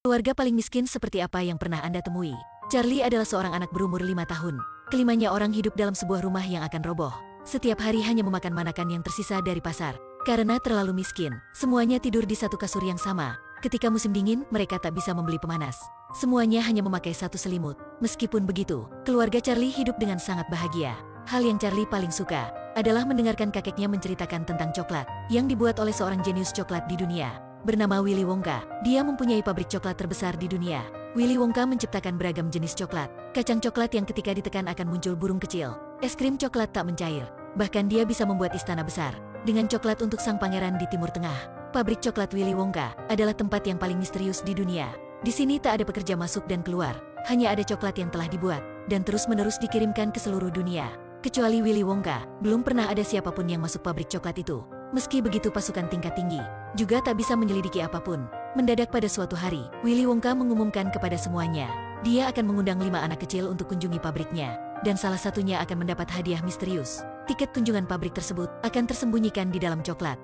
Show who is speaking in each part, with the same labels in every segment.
Speaker 1: Keluarga paling miskin seperti apa yang pernah Anda temui? Charlie adalah seorang anak berumur 5 tahun. Kelimanya orang hidup dalam sebuah rumah yang akan roboh. Setiap hari hanya memakan makan yang tersisa dari pasar. Karena terlalu miskin, semuanya tidur di satu kasur yang sama. Ketika musim dingin, mereka tak bisa membeli pemanas. Semuanya hanya memakai satu selimut. Meskipun begitu, keluarga Charlie hidup dengan sangat bahagia. Hal yang Charlie paling suka adalah mendengarkan kakeknya menceritakan tentang coklat yang dibuat oleh seorang jenius coklat di dunia. Bernama Willy Wonka, dia mempunyai pabrik coklat terbesar di dunia. Willy Wonka menciptakan beragam jenis coklat. Kacang coklat yang ketika ditekan akan muncul burung kecil. Es krim coklat tak mencair. Bahkan dia bisa membuat istana besar dengan coklat untuk sang pangeran di Timur Tengah. Pabrik coklat Willy Wonka adalah tempat yang paling misterius di dunia. Di sini tak ada pekerja masuk dan keluar. Hanya ada coklat yang telah dibuat dan terus-menerus dikirimkan ke seluruh dunia. Kecuali Willy Wonka, belum pernah ada siapapun yang masuk pabrik coklat itu. Meski begitu, pasukan tingkat tinggi juga tak bisa menyelidiki apapun. Mendadak pada suatu hari, Willy Wonka mengumumkan kepada semuanya, dia akan mengundang 5 anak kecil untuk kunjungi pabriknya, dan salah satunya akan mendapat hadiah misterius. Tiket kunjungan pabrik tersebut akan tersembunyikan di dalam coklat,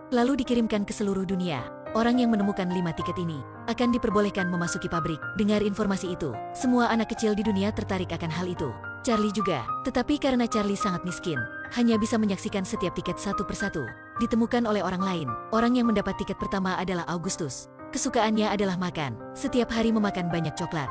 Speaker 1: lalu dikirimkan ke seluruh dunia. Orang yang menemukan 5 tiket ini akan diperbolehkan memasuki pabrik. Dengar informasi itu, semua anak kecil di dunia tertarik akan hal itu. Charlie juga, tetapi karena Charlie sangat miskin, hanya bisa menyaksikan setiap tiket satu persatu ditemukan oleh orang lain. Orang yang mendapat tiket pertama adalah Augustus. Kesukaannya adalah makan, setiap hari memakan banyak coklat.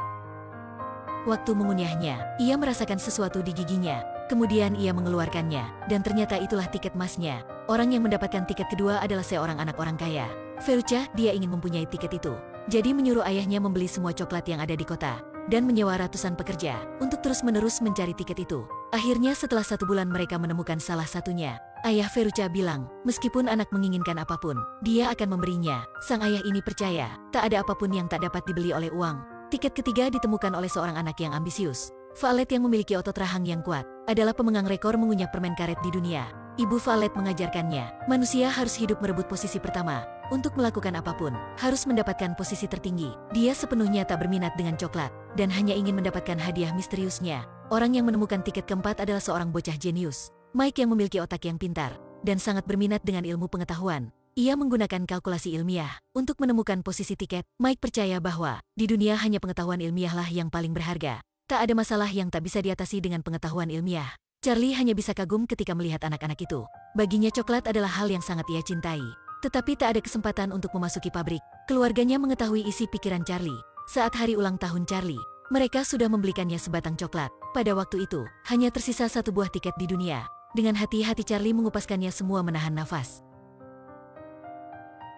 Speaker 1: Waktu mengunyahnya, ia merasakan sesuatu di giginya. Kemudian ia mengeluarkannya, dan ternyata itulah tiket emasnya. Orang yang mendapatkan tiket kedua adalah seorang anak orang kaya. Veruca, dia ingin mempunyai tiket itu. Jadi menyuruh ayahnya membeli semua coklat yang ada di kota, dan menyewa ratusan pekerja untuk terus-menerus mencari tiket itu. Akhirnya setelah 1 bulan mereka menemukan salah satunya. Ayah Veruca bilang, meskipun anak menginginkan apapun, dia akan memberinya. Sang ayah ini percaya, tak ada apapun yang tak dapat dibeli oleh uang. Tiket ketiga ditemukan oleh seorang anak yang ambisius. Violet yang memiliki otot rahang yang kuat adalah pemegang rekor mengunyah permen karet di dunia. Ibu Violet mengajarkannya, manusia harus hidup merebut posisi pertama. Untuk melakukan apapun, harus mendapatkan posisi tertinggi. Dia sepenuhnya tak berminat dengan coklat, dan hanya ingin mendapatkan hadiah misteriusnya. Orang yang menemukan tiket keempat adalah seorang bocah jenius, Mike, yang memiliki otak yang pintar dan sangat berminat dengan ilmu pengetahuan. Ia menggunakan kalkulasi ilmiah untuk menemukan posisi tiket. Mike percaya bahwa di dunia hanya pengetahuan ilmiahlah yang paling berharga. Tak ada masalah yang tak bisa diatasi dengan pengetahuan ilmiah. Charlie hanya bisa kagum ketika melihat anak-anak itu. Baginya coklat adalah hal yang sangat ia cintai. Tetapi tak ada kesempatan untuk memasuki pabrik. Keluarganya mengetahui isi pikiran Charlie. Saat hari ulang tahun Charlie, mereka sudah membelikannya sebatang coklat. Pada waktu itu, hanya tersisa 1 buah tiket di dunia. Dengan hati-hati Charlie mengupaskannya semua menahan nafas.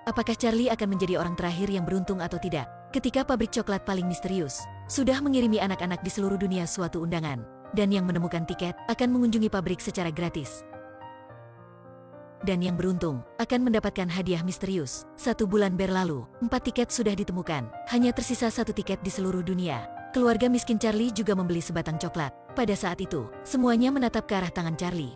Speaker 1: Apakah Charlie akan menjadi orang terakhir yang beruntung atau tidak? Ketika pabrik coklat paling misterius sudah mengirimi anak-anak di seluruh dunia suatu undangan, dan yang menemukan tiket akan mengunjungi pabrik secara gratis. Dan yang beruntung akan mendapatkan hadiah misterius. 1 bulan berlalu, 4 tiket sudah ditemukan. Hanya tersisa 1 tiket di seluruh dunia. Keluarga miskin Charlie juga membeli sebatang coklat. Pada saat itu, semuanya menatap ke arah tangan Charlie.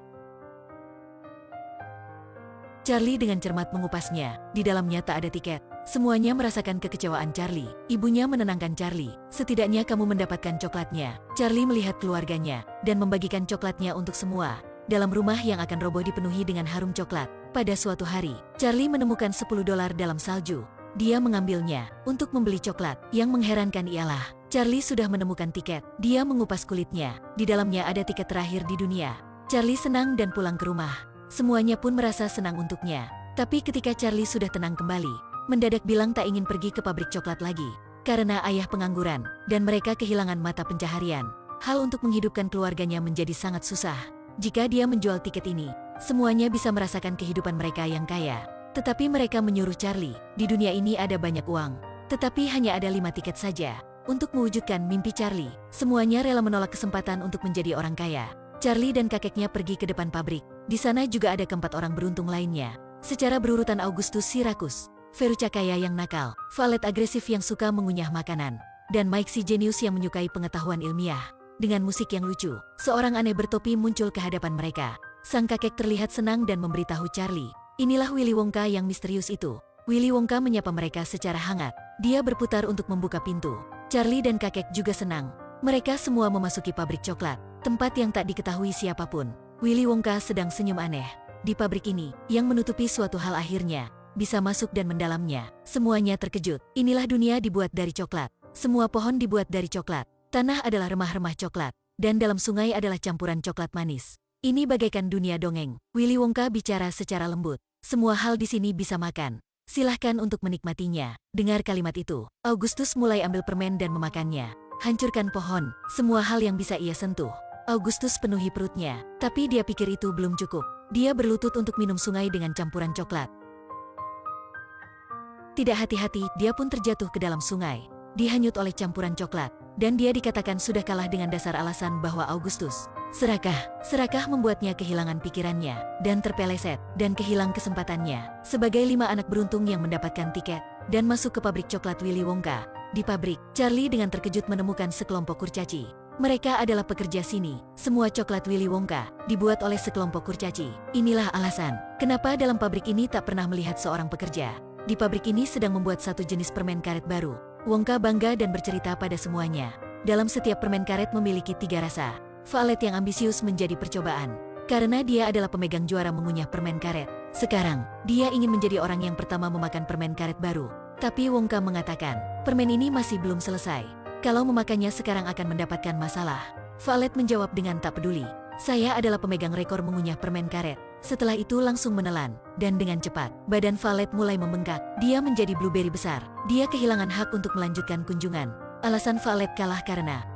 Speaker 1: Charlie dengan cermat mengupasnya. Di dalamnya tak ada tiket. Semuanya merasakan kekecewaan Charlie. Ibunya menenangkan Charlie. Setidaknya kamu mendapatkan coklatnya. Charlie melihat keluarganya dan membagikan coklatnya untuk semua. Dalam rumah yang akan roboh dipenuhi dengan harum coklat. Pada suatu hari, Charlie menemukan $10 dalam salju. Dia mengambilnya untuk membeli coklat. Yang mengherankan ialah, Charlie sudah menemukan tiket. Dia mengupas kulitnya. Di dalamnya ada tiket terakhir di dunia. Charlie senang dan pulang ke rumah. Semuanya pun merasa senang untuknya. Tapi ketika Charlie sudah tenang kembali, mendadak bilang tak ingin pergi ke pabrik coklat lagi. Karena ayah pengangguran, dan mereka kehilangan mata pencaharian. Hal untuk menghidupkan keluarganya menjadi sangat susah. Jika dia menjual tiket ini, semuanya bisa merasakan kehidupan mereka yang kaya. Tetapi mereka menyuruh Charlie, di dunia ini ada banyak uang. Tetapi hanya ada 5 tiket saja. Untuk mewujudkan mimpi Charlie, semuanya rela menolak kesempatan untuk menjadi orang kaya. Charlie dan kakeknya pergi ke depan pabrik. Di sana juga ada keempat orang beruntung lainnya. Secara berurutan Augustus si rakus, Veruca kaya yang nakal, Violet agresif yang suka mengunyah makanan, dan Mike si jenius yang menyukai pengetahuan ilmiah. Dengan musik yang lucu, seorang aneh bertopi muncul ke hadapan mereka. Sang kakek terlihat senang dan memberitahu Charlie, inilah Willy Wonka yang misterius itu. Willy Wonka menyapa mereka secara hangat. Dia berputar untuk membuka pintu. Charlie dan kakek juga senang. Mereka semua memasuki pabrik coklat, tempat yang tak diketahui siapapun. Willy Wonka sedang senyum aneh. Di pabrik ini, yang menutupi suatu hal akhirnya, bisa masuk dan mendalamnya. Semuanya terkejut. Inilah dunia dibuat dari coklat. Semua pohon dibuat dari coklat. Tanah adalah remah-remah coklat. Dan dalam sungai adalah campuran coklat manis. Ini bagaikan dunia dongeng. Willy Wonka bicara secara lembut. Semua hal di sini bisa makan. Silahkan untuk menikmatinya. Dengar kalimat itu. Augustus mulai ambil permen dan memakannya. Hancurkan pohon. Semua hal yang bisa ia sentuh. Augustus penuhi perutnya, tapi dia pikir itu belum cukup. Dia berlutut untuk minum sungai dengan campuran coklat. Tidak hati-hati, dia pun terjatuh ke dalam sungai. Dihanyut oleh campuran coklat, dan dia dikatakan sudah kalah dengan dasar alasan bahwa Augustus serakah membuatnya kehilangan pikirannya, dan terpeleset, dan kehilang kesempatannya. Sebagai 5 anak beruntung yang mendapatkan tiket, dan masuk ke pabrik coklat Willy Wonka. Di pabrik, Charlie dengan terkejut menemukan sekelompok kurcaci. Mereka adalah pekerja sini. Semua coklat Willy Wonka dibuat oleh sekelompok kurcaci. Inilah alasan kenapa dalam pabrik ini tak pernah melihat seorang pekerja. Di pabrik ini sedang membuat satu jenis permen karet baru. Wonka bangga dan bercerita pada semuanya. Dalam setiap permen karet memiliki 3 rasa. Violet yang ambisius menjadi percobaan. Karena dia adalah pemegang juara mengunyah permen karet. Sekarang, dia ingin menjadi orang yang pertama memakan permen karet baru. Tapi Wonka mengatakan, permen ini masih belum selesai. Kalau memakannya sekarang akan mendapatkan masalah. Violet menjawab dengan tak peduli. Saya adalah pemegang rekor mengunyah permen karet. Setelah itu langsung menelan. Dan dengan cepat, badan Violet mulai membengkak. Dia menjadi blueberry besar. Dia kehilangan hak untuk melanjutkan kunjungan. Alasan Violet kalah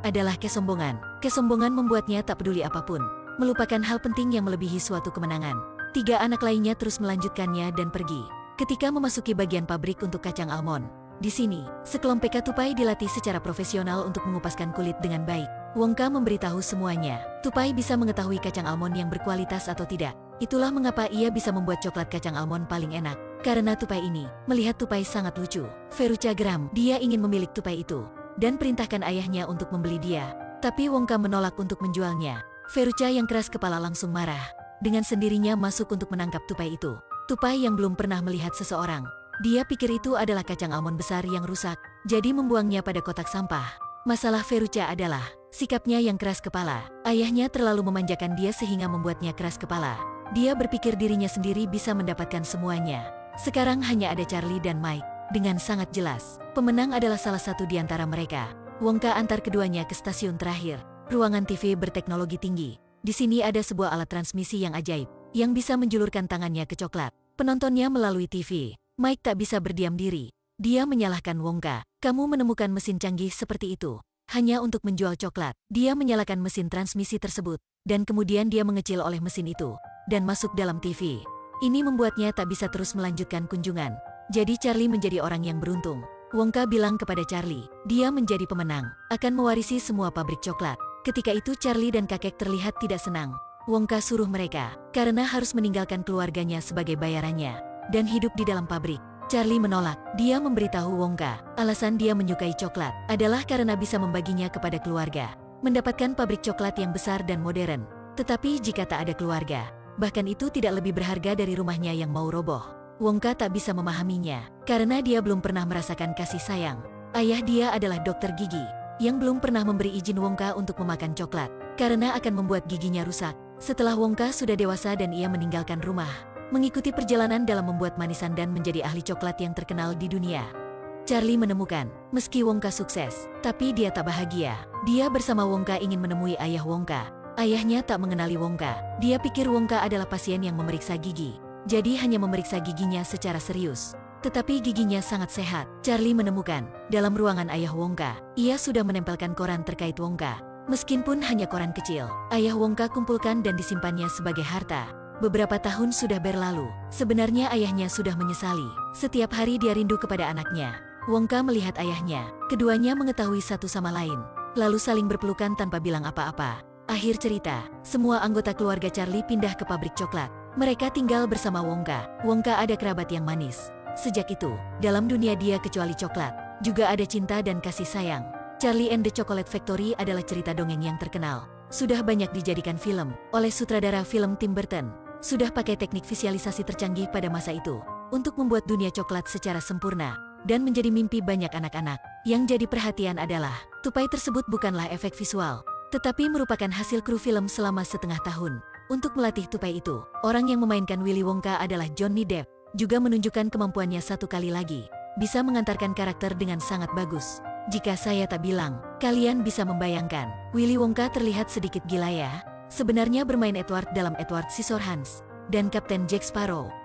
Speaker 1: adalah kesombongan. Kesombongan membuatnya tak peduli apapun. Melupakan hal penting yang melebihi suatu kemenangan. 3 anak lainnya terus melanjutkannya dan pergi. Ketika memasuki bagian pabrik untuk kacang almond. Di sini, sekelompok tupai dilatih secara profesional untuk mengupaskan kulit dengan baik. Wonka memberitahu semuanya. Tupai bisa mengetahui kacang almond yang berkualitas atau tidak. Itulah mengapa ia bisa membuat coklat kacang almond paling enak. Karena tupai ini, melihat tupai sangat lucu. Veruca geram, dia ingin memiliki tupai itu. Dan perintahkan ayahnya untuk membeli dia. Tapi Wonka menolak untuk menjualnya. Veruca yang keras kepala langsung marah. Dengan sendirinya masuk untuk menangkap tupai itu. Tupai yang belum pernah melihat seseorang. Dia pikir itu adalah kacang almond besar yang rusak, jadi membuangnya pada kotak sampah. Masalah Veruca adalah sikapnya yang keras kepala. Ayahnya terlalu memanjakan dia sehingga membuatnya keras kepala. Dia berpikir dirinya sendiri bisa mendapatkan semuanya. Sekarang hanya ada Charlie dan Mike. Dengan sangat jelas, pemenang adalah salah satu di antara mereka. Wonka antar keduanya ke stasiun terakhir. Ruangan TV berteknologi tinggi. Di sini ada sebuah alat transmisi yang ajaib, yang bisa menjulurkan tangannya ke coklat. Penontonnya melalui TV. Mike tak bisa berdiam diri. Dia menyalahkan Wonka. Kamu menemukan mesin canggih seperti itu hanya untuk menjual coklat. Dia menyalakan mesin transmisi tersebut, dan kemudian dia mengecil oleh mesin itu, dan masuk dalam TV. Ini membuatnya tak bisa terus melanjutkan kunjungan. Jadi Charlie menjadi orang yang beruntung. Wonka bilang kepada Charlie, dia menjadi pemenang, akan mewarisi semua pabrik coklat. Ketika itu Charlie dan kakek terlihat tidak senang. Wonka suruh mereka, karena harus meninggalkan keluarganya sebagai bayarannya. Dan hidup di dalam pabrik. Charlie menolak. Dia memberitahu Wonka, alasan dia menyukai coklat adalah karena bisa membaginya kepada keluarga. Mendapatkan pabrik coklat yang besar dan modern. Tetapi jika tak ada keluarga, bahkan itu tidak lebih berharga dari rumahnya yang mau roboh. Wonka tak bisa memahaminya, karena dia belum pernah merasakan kasih sayang. Ayah dia adalah dokter gigi, yang belum pernah memberi izin Wonka untuk memakan coklat, karena akan membuat giginya rusak. Setelah Wonka sudah dewasa dan ia meninggalkan rumah, mengikuti perjalanan dalam membuat manisan dan menjadi ahli coklat yang terkenal di dunia. Charlie menemukan, meski Wonka sukses, tapi dia tak bahagia. Dia bersama Wonka ingin menemui ayah Wonka. Ayahnya tak mengenali Wonka. Dia pikir Wonka adalah pasien yang memeriksa gigi, jadi hanya memeriksa giginya secara serius. Tetapi giginya sangat sehat. Charlie menemukan, dalam ruangan ayah Wonka, ia sudah menempelkan koran terkait Wonka. Meskipun hanya koran kecil, ayah Wonka kumpulkan dan disimpannya sebagai harta. Beberapa tahun sudah berlalu. Sebenarnya ayahnya sudah menyesali. Setiap hari dia rindu kepada anaknya. Wonka melihat ayahnya. Keduanya mengetahui satu sama lain, lalu saling berpelukan tanpa bilang apa-apa. Akhir cerita, semua anggota keluarga Charlie pindah ke pabrik coklat. Mereka tinggal bersama Wonka. Wonka ada kerabat yang manis. Sejak itu, dalam dunia dia kecuali coklat, juga ada cinta dan kasih sayang. Charlie and the Chocolate Factory adalah cerita dongeng yang terkenal. Sudah banyak dijadikan film oleh sutradara film Tim Burton. Sudah pakai teknik visualisasi tercanggih pada masa itu untuk membuat dunia coklat secara sempurna dan menjadi mimpi banyak anak-anak. Yang jadi perhatian adalah tupai tersebut bukanlah efek visual, tetapi merupakan hasil kru film selama setengah tahun untuk melatih tupai itu. Orang yang memainkan Willy Wonka adalah Johnny Depp. juga menunjukkan kemampuannya satu kali lagi. Bisa mengantarkan karakter dengan sangat bagus. Jika saya tak bilang, kalian bisa membayangkan. Willy Wonka terlihat sedikit gila ya. Sebenarnya bermain Edward dalam Edward Scissorhands dan Kapten Jack Sparrow.